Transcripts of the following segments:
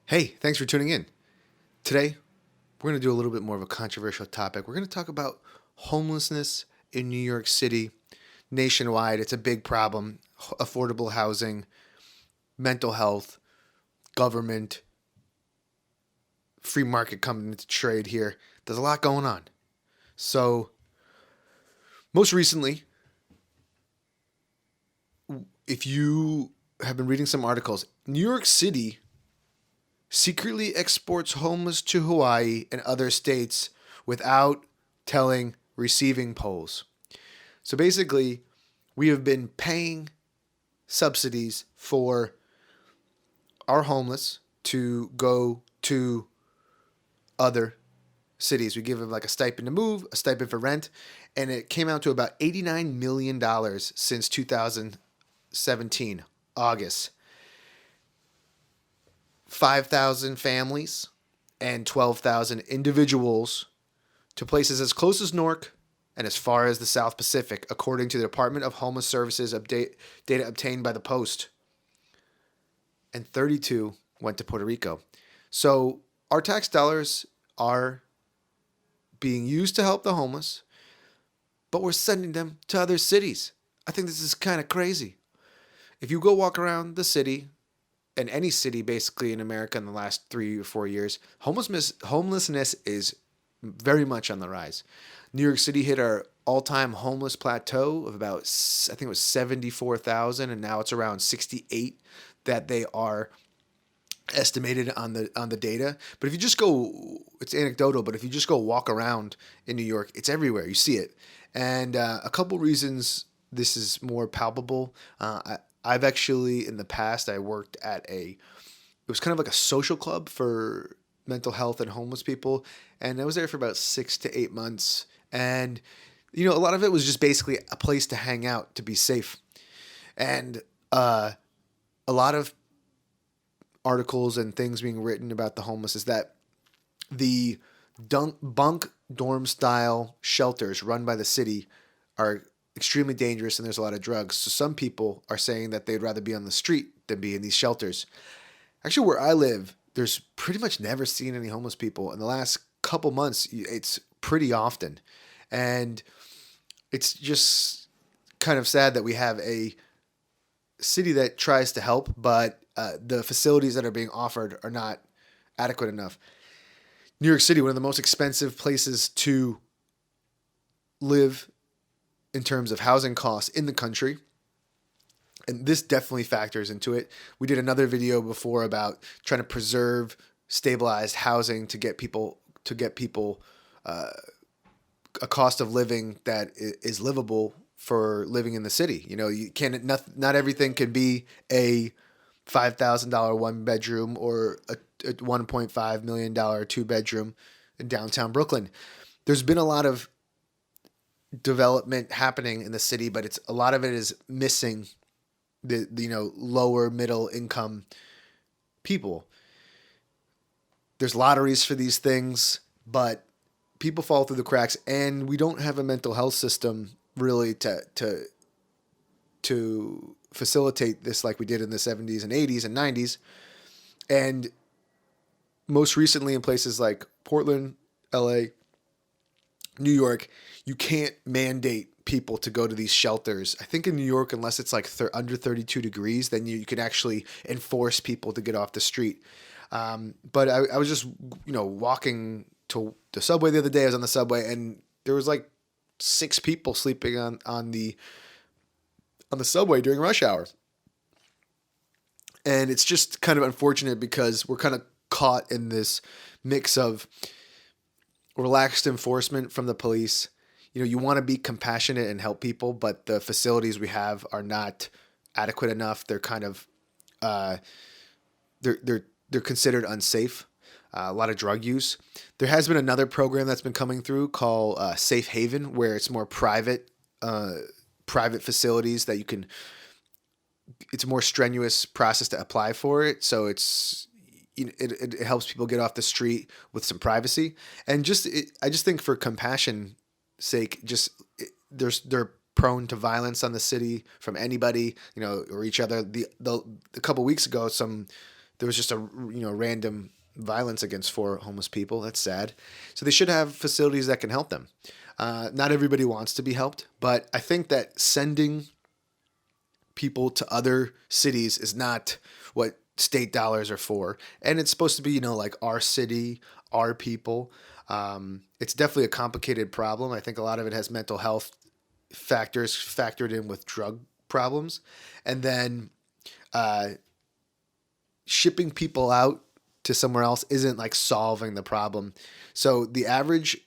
Hey, thanks for tuning in. Today, we're going to do a little bit more of a controversial topic. We're going to talk about homelessness in New York City, nationwide. It's a big problem. Affordable housing, mental health, government, free market coming into trade here. There's a lot going on. So, most recently, if you have been reading some articles, New York City secretly exports homeless to Hawaii and other states without telling receiving polls. So basically, we have been paying subsidies for our homeless to go to other cities. We give them like a stipend to move, a stipend for rent, and it came out to about $89 million since 2017, August. 5,000 families and 12,000 individuals to places as close as Newark and as far as the South Pacific, according to the Department of Homeless Services data obtained by the Post. And 32 went to Puerto Rico. So our tax dollars are being used to help the homeless, but we're sending them to other cities. I think this is kind of crazy. If you go walk around the city, in any city basically in America in the last 3 or 4 years, homelessness is very much on the rise. New York City hit our all-time homeless plateau of about, I think it was 74,000, and now it's around 68 that they are estimated on the data. But if you just go, it's anecdotal, but if you just go walk around in New York, it's everywhere. You see it. And a couple reasons this is more palpable. I've actually, in the past, I worked at it was kind of like a social club for mental health and homeless people. And I was there for about 6 to 8 months. And, a lot of it was just basically a place to hang out, to be safe. And a lot of articles and things being written about the homeless is that the bunk dorm style shelters run by the city are extremely dangerous and there's a lot of drugs. So some people are saying that they'd rather be on the street than be in these shelters. Actually, where I live, there's pretty much never seen any homeless people. In the last couple months, it's pretty often. And it's just kind of sad that we have a city that tries to help, but the facilities that are being offered are not adequate enough. New York City, one of the most expensive places to live in terms of housing costs in the country. And this definitely factors into it. We did another video before about trying to preserve stabilized housing to get people a cost of living that is livable for living in the city. You can't, not everything can be a $5,000 one bedroom or a $1.5 million two bedroom in downtown Brooklyn. There's been a lot of development happening in the city, but a lot of it is missing the lower middle income people. There's lotteries for these things, but people fall through the cracks, and we don't have a mental health system really to facilitate this like we did in the 70s and 80s and 90s. And most recently in places like Portland, LA, New York, you can't mandate people to go to these shelters. I think in New York, unless it's like under 32 degrees, then you can actually enforce people to get off the street. But I was just, walking to the subway the other day. I was on the subway, and there was like 6 people sleeping on the subway during rush hour. And it's just kind of unfortunate because we're kind of caught in this mix of relaxed enforcement from the police. You want to be compassionate and help people, but the facilities we have are not adequate enough. They're kind of they're considered unsafe. A lot of drug use. There has been another program that's been coming through called Safe Haven, where it's more private facilities that you can. It's a more strenuous process to apply for it, so it helps people get off the street with some privacy. And I just think for compassion sake, they're prone to violence on the city from anybody, or each other. A couple weeks ago, some there was just a random violence against 4 homeless people. That's sad. So they should have facilities that can help them. Not everybody wants to be helped, but I think that sending people to other cities is not what state dollars are for. And it's supposed to be, like our city, our people. It's definitely a complicated problem. I think a lot of it has mental health factors factored in with drug problems. And then shipping people out to somewhere else isn't like solving the problem. So the average,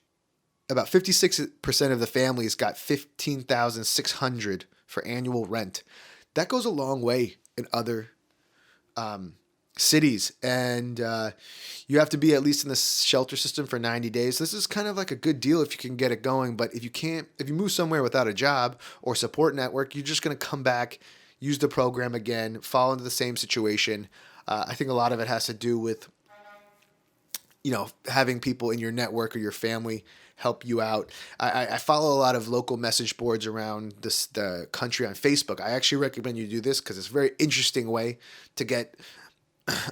about 56% of the families got $15,600 for annual rent. That goes a long way in other cities, and you have to be at least in the shelter system for 90 days. This is kind of like a good deal if you can get it going, but if you move somewhere without a job or support network, you're just going to come back, use the program again, fall into the same situation. I think a lot of it has to do with having people in your network or your family help you out. I follow a lot of local message boards around the country on Facebook. I actually recommend you do this because it's a very interesting way to get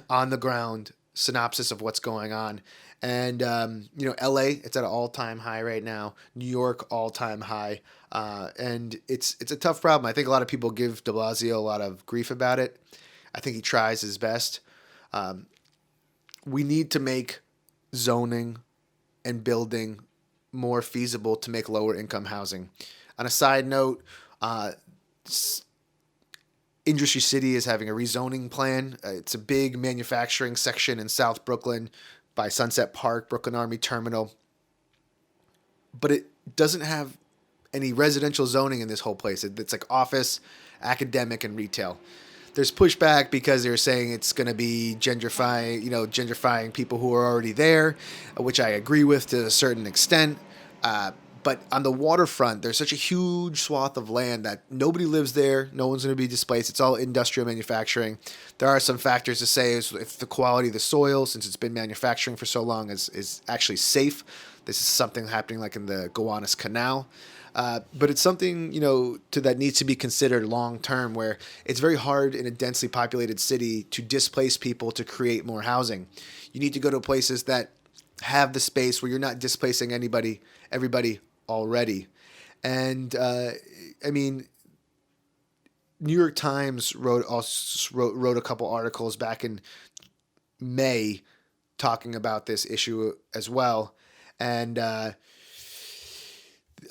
on the ground synopsis of what's going on. And LA, it's at an all-time high right now. New York, all-time high. And it's a tough problem. I think a lot of people give de Blasio a lot of grief about it. I think he tries his best. We need to make zoning and building more feasible to make lower income housing. On a side note, Industry City is having a rezoning plan. It's a big manufacturing section in South Brooklyn by Sunset Park, Brooklyn Army Terminal. But it doesn't have any residential zoning in this whole place. It's like office, academic, and retail. There's pushback because they're saying it's going to be gentrifying people who are already there, which I agree with to a certain extent. But on the waterfront, there's such a huge swath of land that nobody lives there. No one's going to be displaced. It's all industrial manufacturing. There are some factors to say if the quality of the soil, since it's been manufacturing for so long, is actually safe. This is something happening like in the Gowanus Canal. But it's something, that needs to be considered long term, where it's very hard in a densely populated city to displace people to create more housing. You need to go to places that have the space where you're not displacing everybody already. And New York Times wrote a couple articles back in May talking about this issue as well. And a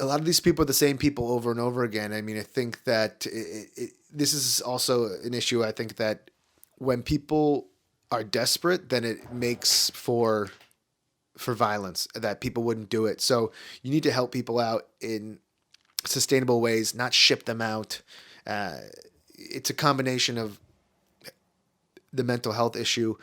lot of these people are the same people over and over again. I think that this is also an issue. I think that when people are desperate, then it makes for violence, that people wouldn't do it. So you need to help people out in sustainable ways, not ship them out. It's a combination of the mental health issue,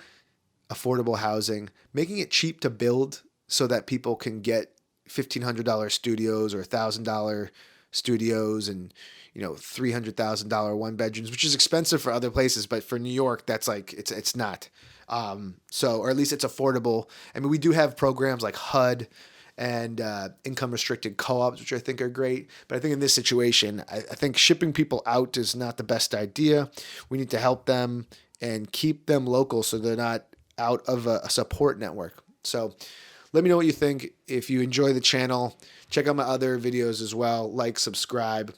affordable housing, making it cheap to build so that people can get $1,500 studios or $1,000 studios and $300,000 one bedrooms, which is expensive for other places, but for New York, that's like it's not. Or at least it's affordable. We do have programs like HUD and income restricted co-ops, which I think are great. But I think in this situation, I think shipping people out is not the best idea. We need to help them and keep them local so they're not out of a support network. So let me know what you think. If you enjoy the channel, check out my other videos as well. Like, subscribe.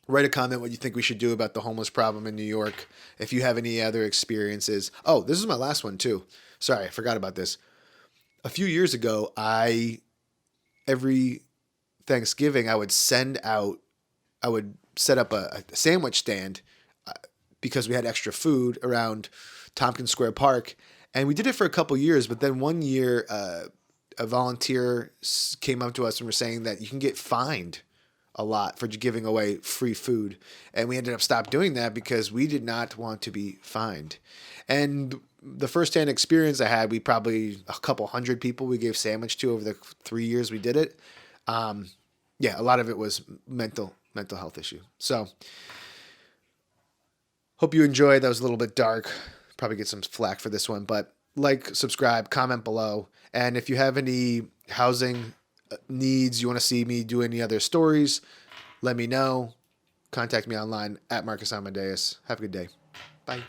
Write a comment what you think we should do about the homeless problem in New York. If you have any other experiences. Oh, this is my last one too. Sorry, I forgot about this. A few years ago, every Thanksgiving, I would set up a sandwich stand because we had extra food around Tompkins Square Park. And we did it for a couple years, but then one year, a volunteer came up to us and were saying that you can get fined a lot for giving away free food. And we ended up stopped doing that because we did not want to be fined. And the firsthand experience I had, we probably a couple hundred people we gave sandwich to over the 3 years we did it. A lot of it was mental health issue. So hope you enjoyed. That was a little bit dark. Probably get some flack for this one, but like, subscribe, comment below. And if you have any housing needs, you want to see me do any other stories, let me know. Contact me online at Marcus Amadeus. Have a good day. Bye.